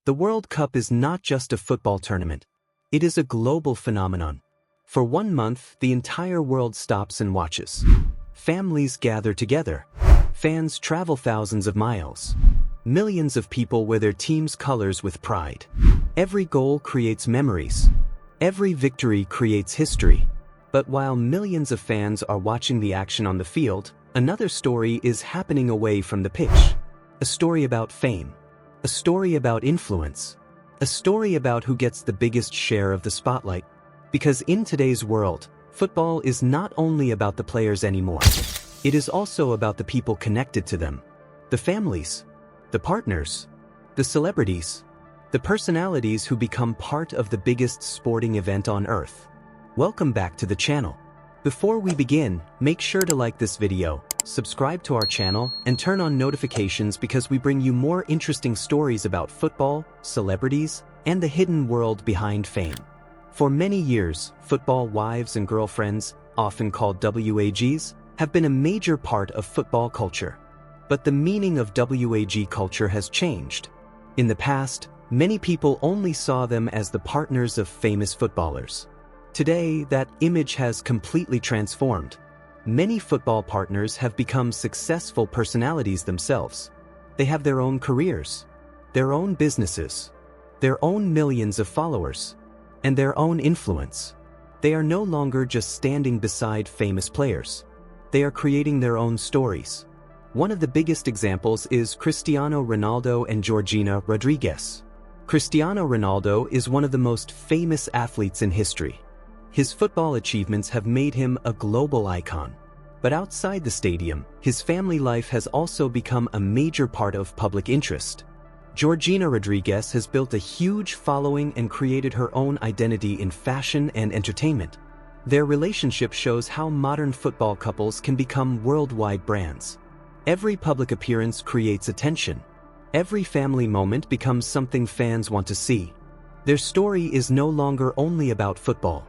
The World Cup is not just a football tournament. It is a global phenomenon. For 1 month, the entire world stops and watches. Families gather together. Fans travel thousands of miles. Millions of people wear their team's colors with pride. Every goal creates memories. Every victory creates history. But while millions of fans are watching the action on the field, another story is happening away from the pitch. A story about fame. A story about influence. A story about who gets the biggest share of the spotlight. Because in today's world, football is not only about the players anymore. It is also about the people connected to them. The families, the partners, the celebrities, the personalities who become part of the biggest sporting event on earth. Welcome back to the channel. Before we begin, make sure to like this video, subscribe to our channel, and turn on notifications because we bring you more interesting stories about football, celebrities, and the hidden world behind fame. For many years, football wives and girlfriends, often called WAGs, have been a major part of football culture. But the meaning of WAG culture has changed. In the past, many people only saw them as the partners of famous footballers. Today, that image has completely transformed. Many football partners have become successful personalities themselves. They have their own careers, their own businesses, their own millions of followers, and their own influence. They are no longer just standing beside famous players. They are creating their own stories. One of the biggest examples is Cristiano Ronaldo and Georgina Rodríguez. Cristiano Ronaldo is one of the most famous athletes in history. His football achievements have made him a global icon. But outside the stadium, his family life has also become a major part of public interest. Georgina Rodríguez has built a huge following and created her own identity in fashion and entertainment. Their relationship shows how modern football couples can become worldwide brands. Every public appearance creates attention. Every family moment becomes something fans want to see. Their story is no longer only about football.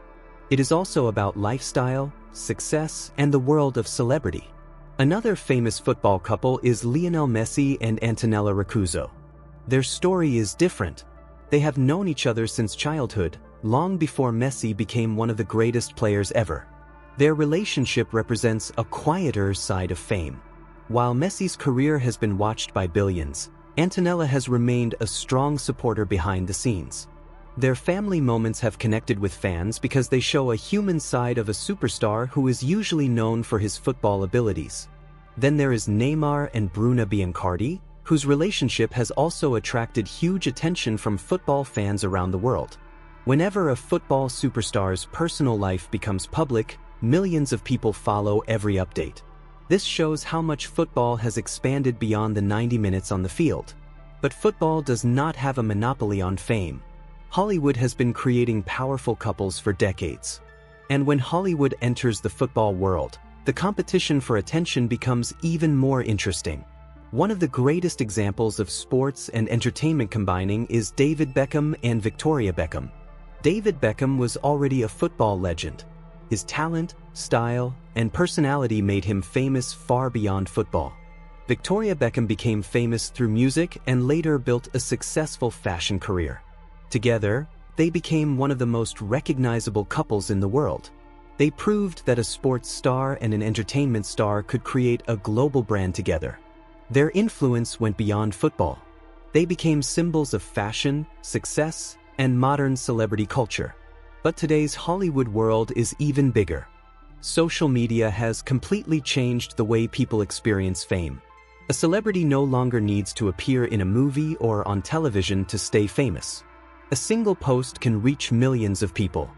It is also about lifestyle, success, and the world of celebrity. Another famous football couple is Lionel Messi and Antonela Roccuzzo. Their story is different. They have known each other since childhood, long before Messi became one of the greatest players ever. Their relationship represents a quieter side of fame. While Messi's career has been watched by billions, Antonela has remained a strong supporter behind the scenes. Their family moments have connected with fans because they show a human side of a superstar who is usually known for his football abilities. Then there is Neymar and Bruna Biancardi, whose relationship has also attracted huge attention from football fans around the world. Whenever a football superstar's personal life becomes public, millions of people follow every update. This shows how much football has expanded beyond the 90 minutes on the field. But football does not have a monopoly on fame. Hollywood has been creating powerful couples for decades. And when Hollywood enters the football world, the competition for attention becomes even more interesting. One of the greatest examples of sports and entertainment combining is David Beckham and Victoria Beckham. David Beckham was already a football legend. His talent, style, and personality made him famous far beyond football. Victoria Beckham became famous through music and later built a successful fashion career. Together, they became one of the most recognizable couples in the world. They proved that a sports star and an entertainment star could create a global brand together. Their influence went beyond football. They became symbols of fashion, success, and modern celebrity culture. But today's Hollywood world is even bigger. Social media has completely changed the way people experience fame. A celebrity no longer needs to appear in a movie or on television to stay famous. A single post can reach millions of people.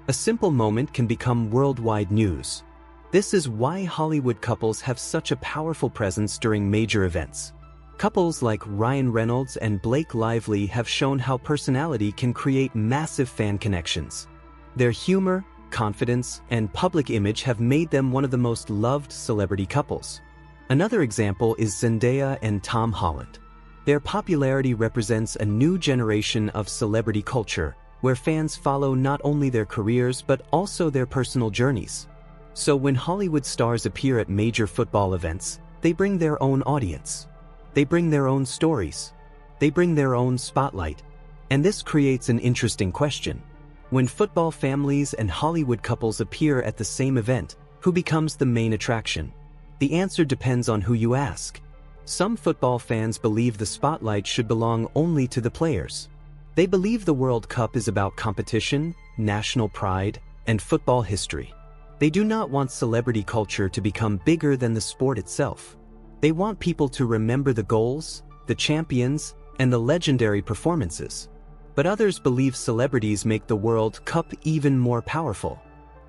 A simple moment can become worldwide news. This is why Hollywood couples have such a powerful presence during major events. Couples like Ryan Reynolds and Blake Lively have shown how personality can create massive fan connections. Their humor, confidence, and public image have made them one of the most loved celebrity couples. Another example is Zendaya and Tom Holland. Their popularity represents a new generation of celebrity culture, where fans follow not only their careers but also their personal journeys. So when Hollywood stars appear at major football events, they bring their own audience. They bring their own stories. They bring their own spotlight. And this creates an interesting question. When football families and Hollywood couples appear at the same event, who becomes the main attraction? The answer depends on who you ask. Some football fans believe the spotlight should belong only to the players. They believe the World Cup is about competition, national pride, and football history. They do not want celebrity culture to become bigger than the sport itself. They want people to remember the goals, the champions, and the legendary performances. But others believe celebrities make the World Cup even more powerful.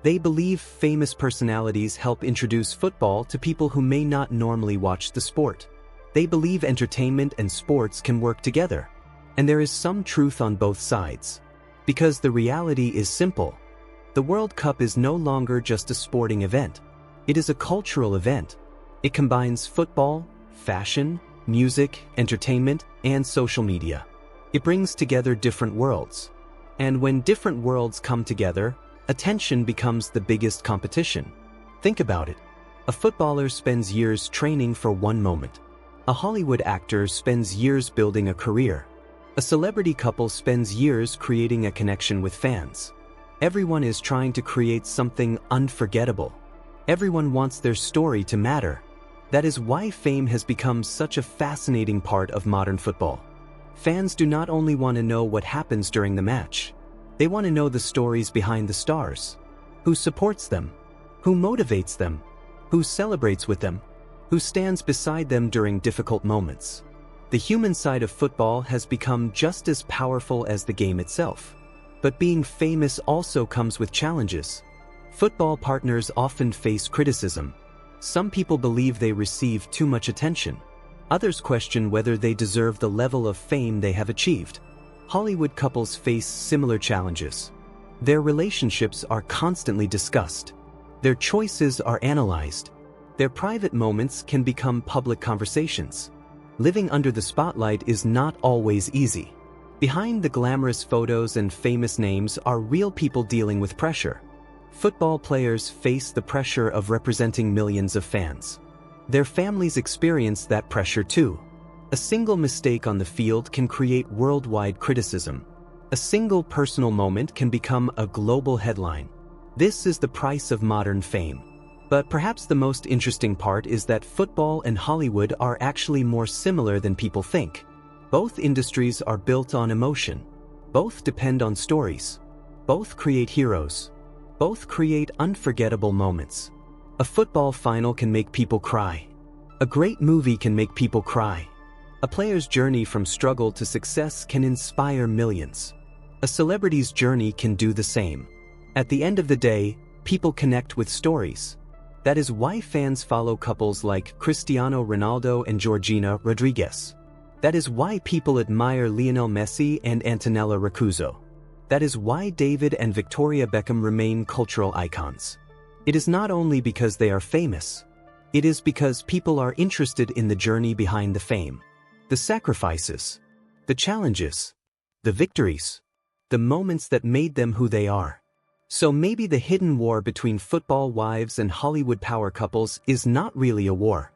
They believe famous personalities help introduce football to people who may not normally watch the sport. They believe entertainment and sports can work together. And there is some truth on both sides. Because the reality is simple. The World Cup is no longer just a sporting event. It is a cultural event. It combines football, fashion, music, entertainment, and social media. It brings together different worlds. And when different worlds come together, attention becomes the biggest competition. Think about it. A footballer spends years training for one moment. A Hollywood actor spends years building a career. A celebrity couple spends years creating a connection with fans. Everyone is trying to create something unforgettable. Everyone wants their story to matter. That is why fame has become such a fascinating part of modern football. Fans do not only want to know what happens during the match. They want to know the stories behind the stars. Who supports them? Who motivates them? Who celebrates with them? Who stands beside them during difficult moments? The human side of football has become just as powerful as the game itself. But being famous also comes with challenges. Football partners often face criticism. Some people believe they receive too much attention. Others question whether they deserve the level of fame they have achieved. Hollywood couples face similar challenges. Their relationships are constantly discussed. Their choices are analyzed. Their private moments can become public conversations. Living under the spotlight is not always easy. Behind the glamorous photos and famous names are real people dealing with pressure. Football players face the pressure of representing millions of fans. Their families experience that pressure too. A single mistake on the field can create worldwide criticism. A single personal moment can become a global headline. This is the price of modern fame. But perhaps the most interesting part is that football and Hollywood are actually more similar than people think. Both industries are built on emotion. Both depend on stories. Both create heroes. Both create unforgettable moments. A football final can make people cry. A great movie can make people cry. A player's journey from struggle to success can inspire millions. A celebrity's journey can do the same. At the end of the day, people connect with stories. That is why fans follow couples like Cristiano Ronaldo and Georgina Rodríguez. That is why people admire Lionel Messi and Antonela Roccuzzo. That is why David and Victoria Beckham remain cultural icons. It is not only because they are famous. It is because people are interested in the journey behind the fame. The sacrifices. The challenges. The victories. The moments that made them who they are. So maybe the hidden war between football wives and Hollywood power couples is not really a war.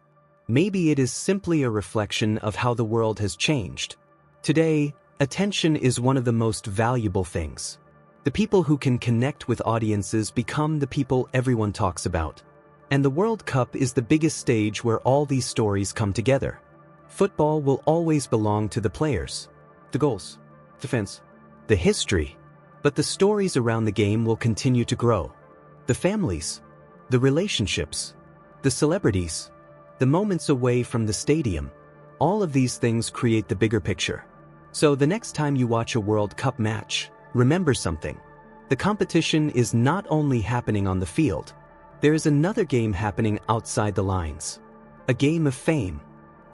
Maybe it is simply a reflection of how the world has changed. Today, attention is one of the most valuable things. The people who can connect with audiences become the people everyone talks about. And the World Cup is the biggest stage where all these stories come together. Football will always belong to the players, the goals, the fans, the history. But the stories around the game will continue to grow. The families, the relationships, the celebrities, the moments away from the stadium. All of these things create the bigger picture. So the next time you watch a World Cup match, remember something. The competition is not only happening on the field. There is another game happening outside the lines. A game of fame.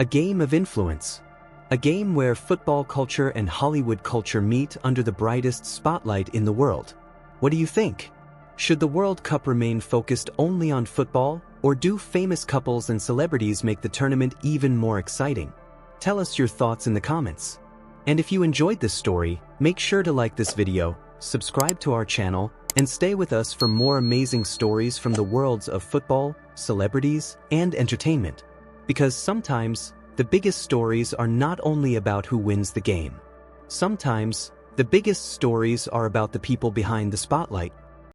A game of influence. A game where football culture and Hollywood culture meet under the brightest spotlight in the world. What do you think? Should the World Cup remain focused only on football, or do famous couples and celebrities make the tournament even more exciting? Tell us your thoughts in the comments. And if you enjoyed this story, make sure to like this video, subscribe to our channel, and stay with us for more amazing stories from the worlds of football, celebrities, and entertainment. Because sometimes, the biggest stories are not only about who wins the game. Sometimes, the biggest stories are about the people behind the spotlight.